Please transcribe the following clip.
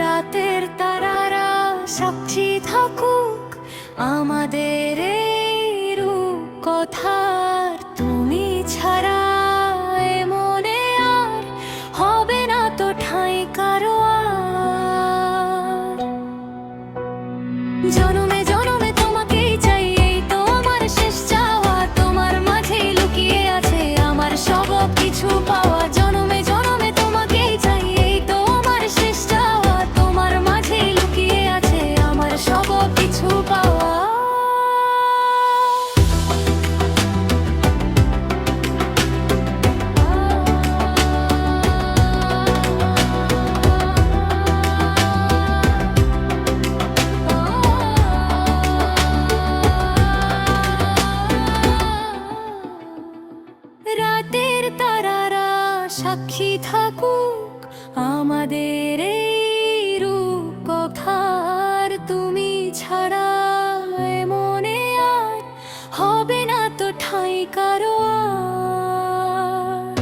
রাতের তারারা সাক্ষী থাকুক আমাদের এই রূপ কথার, তুমি ছাড়া এ মনে আর হবে না তো ঠাঁই কারো আর। জনমে জনমে তোমাকেই চাই, এই তো আমার শেষ চাওয়া, তোমার মাঝেই লুকিয়ে আছে আমার সব কিছু পাওয়া। জনমে জনমে তোমাকেই চাই, এই তো আমার শেষ চাওয়া, তোমার মাঝেই লুকিয়ে আছে আমার সব কিছু পাওয়া। রাতের তারারা সাক্ষী থাকুক আমাদের এই রূপ কথার, তুমি ছাড়া এ মনে আর হবে না তো ঠাঁই কারো আর।